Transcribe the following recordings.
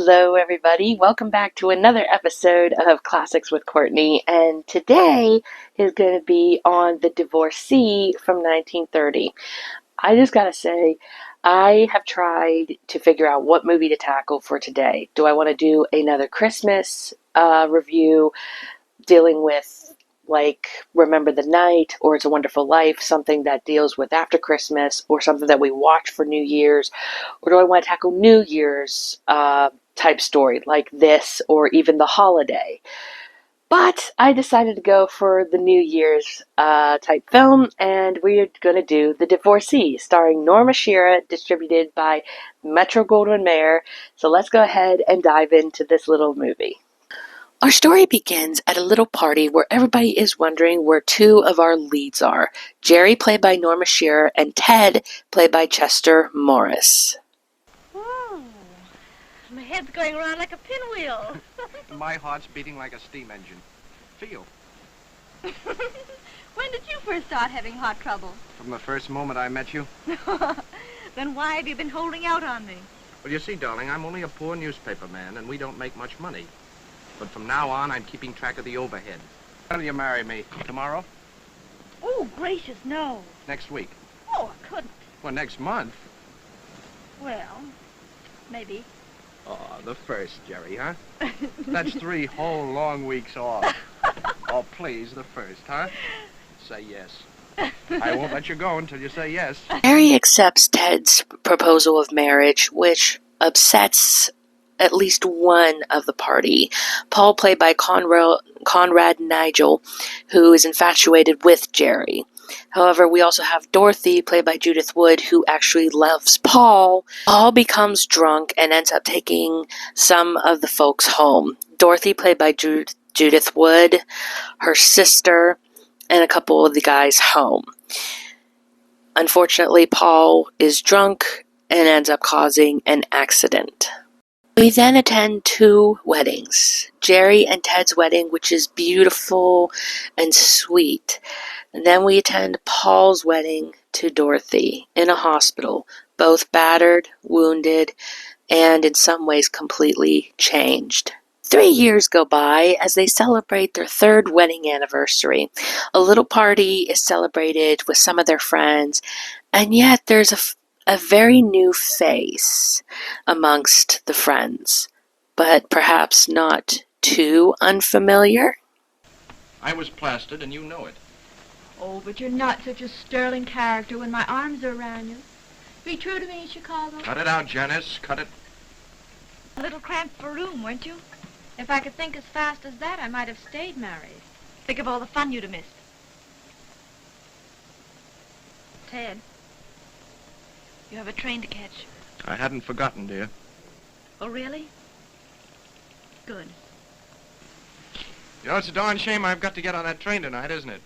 Hello, everybody. Welcome back to another episode of Classics with Courtney. And today is going to be on The Divorcee from 1930. I just got to say, I have tried to figure out what movie to tackle for today. Do I want to do another Christmas review dealing with like Remember the Night or It's a Wonderful Life, something that deals with after Christmas, or something that we watch for New Year's? Or do I want to tackle New Year's type story like this, or even The Holiday? But I decided to go for the New Year's type film, and we're going to do The Divorcee, starring Norma Shearer, distributed by Metro-Goldwyn-Mayer. So let's go ahead and dive into this little movie. Our story begins at a little party where everybody is wondering where two of our leads are. Jerry, played by Norma Shearer, and Ted, played by Chester Morris. Oh, my head's going around like a pinwheel. My heart's beating like a steam engine. Feel. When did you first start having heart trouble? From the first moment I met you. Then why have you been holding out on me? Well, you see, darling, I'm only a poor newspaper man, and we don't make much money. But from now on, I'm keeping track of the overhead. When will you marry me? Tomorrow? Oh, gracious, no. Next week? Oh, I couldn't. Well, next month? Well, maybe. Oh, the first, Jerry, huh? That's 3 whole long weeks off. Oh, please, the first, huh? Say yes. I won't let you go until you say yes. Jerry accepts Ted's proposal of marriage, which upsets at least one of the party. Paul, played by Conrad Nigel, who is infatuated with Jerry. However, we also have Dorothy, played by Judith Wood, who actually loves Paul. Paul becomes drunk and ends up taking some of the folks home. Dorothy, played by Judith Wood, her sister, and a couple of the guys home. Unfortunately, Paul is drunk and ends up causing an accident. We then attend 2 weddings. Jerry and Ted's wedding, which is beautiful and sweet. And then we attend Paul's wedding to Dorothy in a hospital, both battered, wounded, and in some ways completely changed. 3 years go by as they celebrate their 3rd wedding anniversary. A little party is celebrated with some of their friends, and yet there's a very new face amongst the friends, but perhaps not too unfamiliar. I was plastered, and you know it. Oh, but you're not such a sterling character when my arms are around you. Be true to me, Chicago. Cut it out, Janice. Cut it. A little cramped for room, weren't you? If I could think as fast as that, I might have stayed married. Think of all the fun you'd have missed. Ted, you have a train to catch. I hadn't forgotten, dear. Oh, really? Good. You know, it's a darn shame I've got to get on that train tonight, isn't it?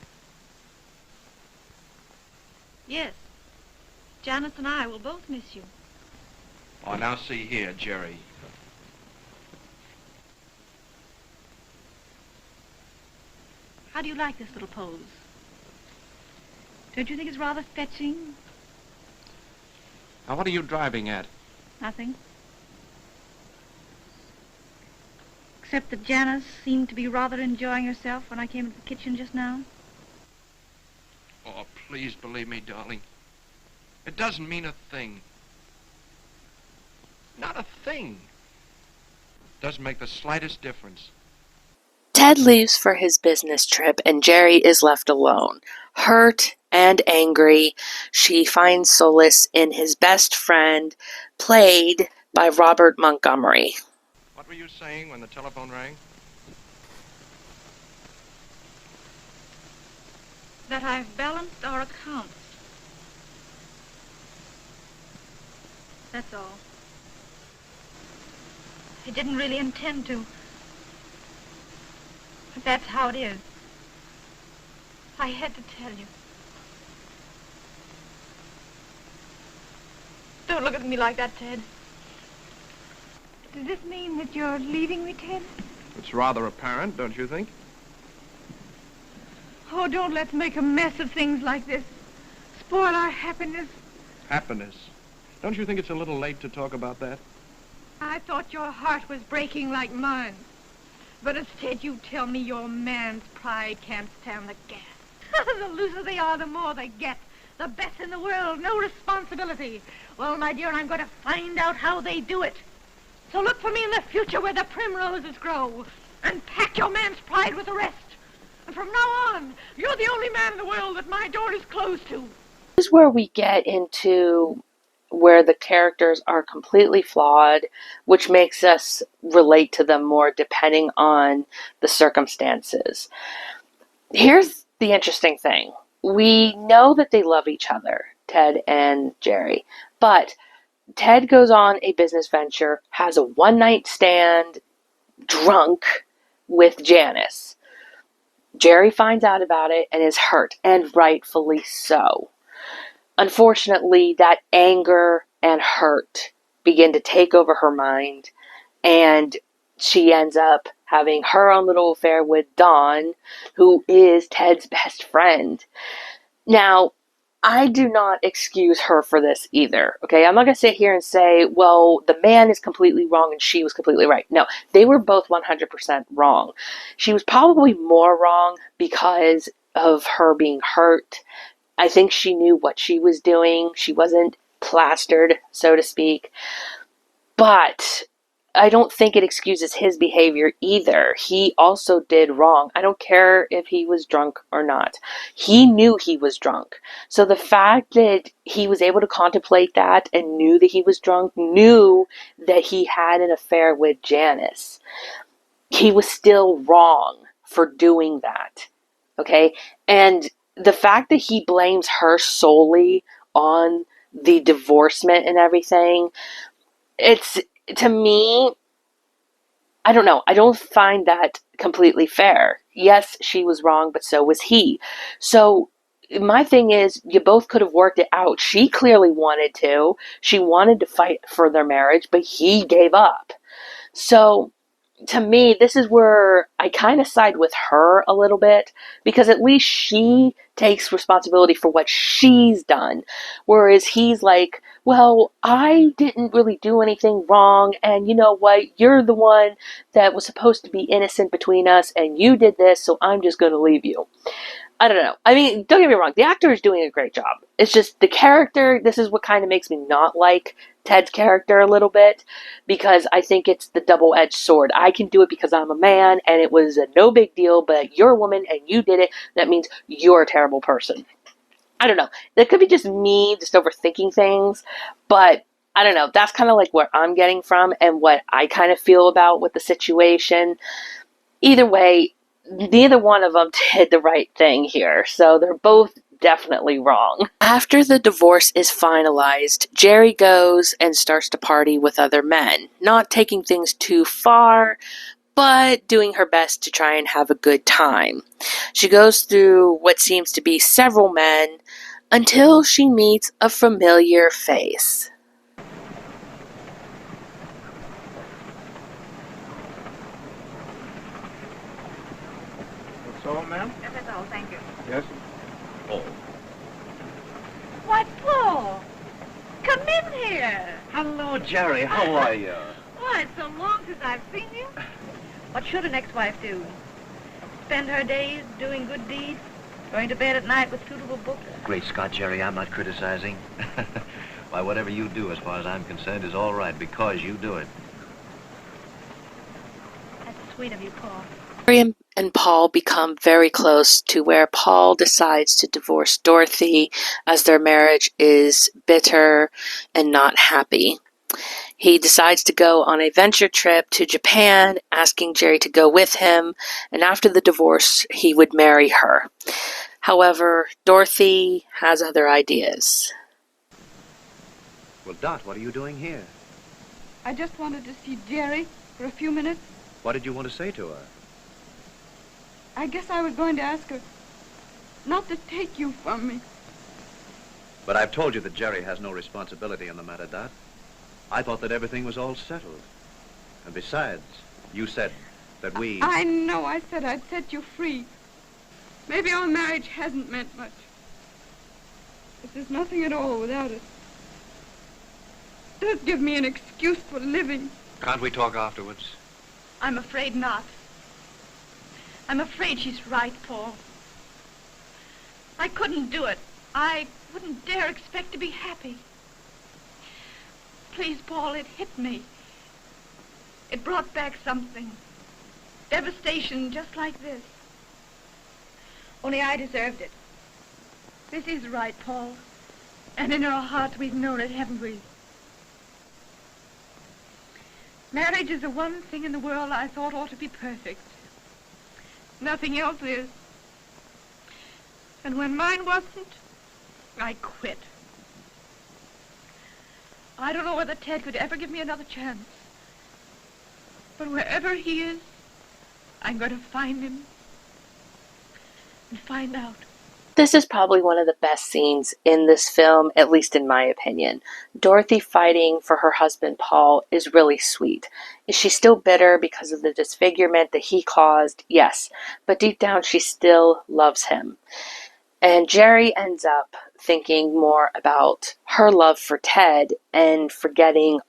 Yes. Janice and I will both miss you. Oh, now see here, Jerry. How do you like this little pose? Don't you think it's rather fetching? Now, what are you driving at? Nothing. Except that Janice seemed to be rather enjoying herself when I came into the kitchen just now. Oh, please believe me, darling. It doesn't mean a thing. Not a thing. Doesn't make the slightest difference. Ted leaves for his business trip, and Jerry is left alone. Hurt and angry, she finds solace in his best friend, played by Robert Montgomery. What were you saying when the telephone rang? That I've balanced our accounts. That's all. I didn't really intend to. But that's how it is. I had to tell you. Don't look at me like that, Ted. Does this mean that you're leaving me, Ted? It's rather apparent, don't you think? Oh, don't let's make a mess of things like this. Spoil our happiness. Happiness. Don't you think it's a little late to talk about that? I thought your heart was breaking like mine. But instead you tell me your man's pride can't stand the gas. The looser they are, the more they get. The best in the world, no responsibility. Well, my dear, I'm going to find out how they do it. So look for me in the future where the primroses grow. And pack your man's pride with the rest. And from now on, you're the only man in the world that my door is closed to. This is where we get into where the characters are completely flawed, which makes us relate to them more depending on the circumstances. Here's the interesting thing. We know that they love each other, Ted and Jerry, but Ted goes on a business venture, has a one-night stand, drunk, with Janice. Jerry finds out about it and is hurt, and rightfully so. Unfortunately, that anger and hurt begin to take over her mind, and she ends up having her own little affair with Dawn, who is Ted's best friend. Now, I do not excuse her for this either, okay? I'm not going to sit here and say, well, the man is completely wrong and she was completely right. No, they were both 100% wrong. She was probably more wrong because of her being hurt. I think she knew what she was doing. She wasn't plastered, so to speak. But I don't think it excuses his behavior either. He also did wrong. I don't care if he was drunk or not. He knew he was drunk. So the fact that he was able to contemplate that and knew that he was drunk, knew that he had an affair with Janice, he was still wrong for doing that. Okay? And the fact that he blames her solely on the divorcement and everything, it's, to me, I don't know. I don't find that completely fair. Yes, she was wrong, but so was he. So my thing is, you both could have worked it out. She clearly wanted to. She wanted to fight for their marriage, but he gave up. So to me, this is where I kind of side with her a little bit, because at least she takes responsibility for what she's done. Whereas he's like, well, I didn't really do anything wrong, and you know what? You're the one that was supposed to be innocent between us, and you did this, so I'm just going to leave you. I don't know. I mean, don't get me wrong. The actor is doing a great job. It's just the character, this is what kind of makes me not like Ted's character a little bit, because I think it's the double-edged sword. I can do it because I'm a man, and it was a no big deal, but you're a woman, and you did it. That means you're a terrible person. I don't know. That could be just me just overthinking things, but I don't know. That's kind of like where I'm getting from and what I kind of feel about with the situation. Either way, neither one of them did the right thing here, so they're both definitely wrong. After the divorce is finalized, Jerry goes and starts to party with other men, not taking things too far, but doing her best to try and have a good time. She goes through what seems to be several men until she meets a familiar face. That's all, ma'am? Yes, that's all. Thank you. Yes? Oh. Why, Paul, come in here. Hello, Jerry. How are you? Why, it's so long since I've seen you. What should an ex-wife do? Spend her days doing good deeds? Going to bed at night with suitable books? Great Scott, Jerry, I'm not criticizing. Why, whatever you do, as far as I'm concerned, is all right because you do it. That's sweet of you, Paul. Miriam and Paul become very close to where Paul decides to divorce Dorothy as their marriage is bitter and not happy. He decides to go on a venture trip to Japan, asking Jerry to go with him, and after the divorce, he would marry her. However, Dorothy has other ideas. Well, Dot, what are you doing here? I just wanted to see Jerry for a few minutes. What did you want to say to her? I guess I was going to ask her not to take you from me. But I've told you that Jerry has no responsibility in the matter, Dot. I thought that everything was all settled. And besides, you said that we... I know I said I'd set you free. Maybe our marriage hasn't meant much. But there's nothing at all without it. It does give me an excuse for living. Can't we talk afterwards? I'm afraid not. I'm afraid she's right, Paul. I couldn't do it. I wouldn't dare expect to be happy. Please, Paul, it hit me. It brought back something. Devastation just like this. Only I deserved it. This is right, Paul. And in our hearts we've known it, haven't we? Marriage is the one thing in the world I thought ought to be perfect. Nothing else is. And when mine wasn't, I quit. I don't know whether Ted could ever give me another chance. But wherever he is, I'm going to find him and find out. This is probably one of the best scenes in this film, at least in my opinion. Dorothy fighting for her husband, Paul, is really sweet. Is she still bitter because of the disfigurement that he caused? Yes. But deep down, she still loves him. And Jerry ends up thinking more about her love for Ted and forgetting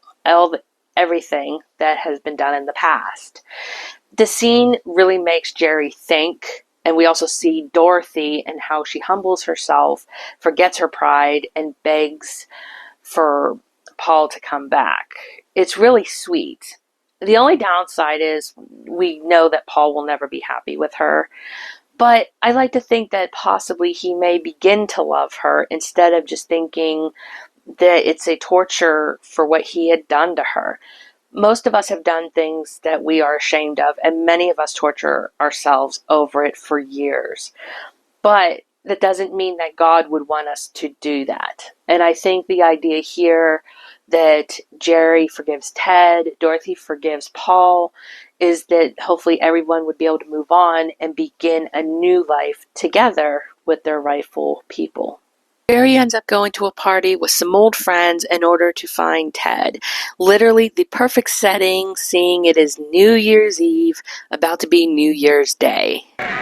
everything that has been done in the past. The scene really makes Jerry think, and we also see Dorothy and how she humbles herself, forgets her pride, and begs for Paul to come back. It's really sweet. The only downside is we know that Paul will never be happy with her. But I like to think that possibly he may begin to love her instead of just thinking that it's a torture for what he had done to her. Most of us have done things that we are ashamed of, and many of us torture ourselves over it for years. But that doesn't mean that God would want us to do that. And I think the idea here that Jerry forgives Ted, Dorothy forgives Paul, is that hopefully everyone would be able to move on and begin a new life together with their rightful people. Jerry ends up going to a party with some old friends in order to find Ted. Literally the perfect setting, seeing it is New Year's Eve, about to be New Year's Day. Jerry!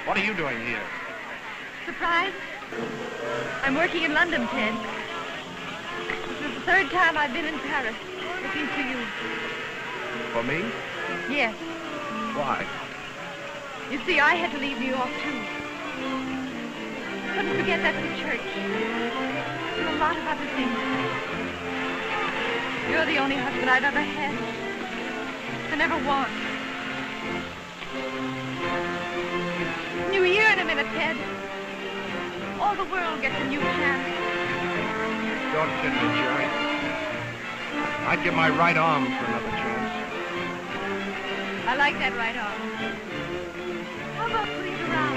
What are you doing here? Surprise? I'm working in London, Ted. This is the third time I've been in Paris, looking for you. For me? Yes. Why? You see, I had to leave New York, too. Couldn't forget that little church. And a lot of other things. You're the only husband I've ever had. And ever want. New Year in a minute, Ted. All the world gets a new chance. Don't kid me, Jerry. I'd give my right arm for another chance. I like that right arm. How about putting it around?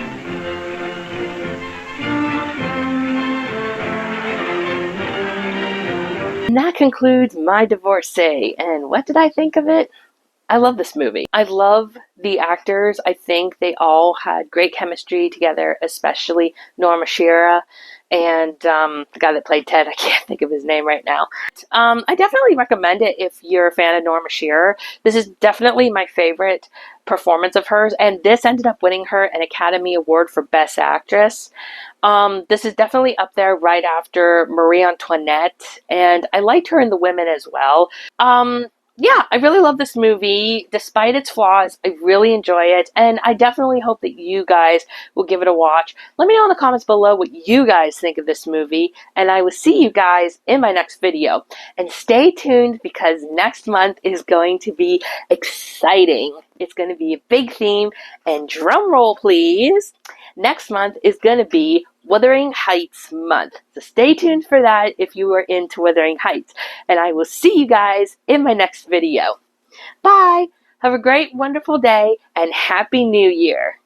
And that concludes my Divorcee. And what did I think of it? I love this movie. I love the actors. I think they all had great chemistry together, especially Norma Shearer and the guy that played Ted. I can't think of his name right now. I definitely recommend it if you're a fan of Norma Shearer. This is definitely my favorite performance of hers, and this ended up winning her an Academy Award for Best Actress. This is definitely up there right after Marie Antoinette, and I liked her in The Women as well. Yeah, I really love this movie. Despite its flaws, I really enjoy it, and I definitely hope that you guys will give it a watch. Let me know in the comments below what you guys think of this movie, and I will see you guys in my next video. And stay tuned because next month is going to be exciting. It's going to be a big theme, and drum roll please. Next month is going to be Wuthering Heights month. So stay tuned for that if you are into Wuthering Heights. And I will see you guys in my next video. Bye! Have a great, wonderful day, and Happy New Year!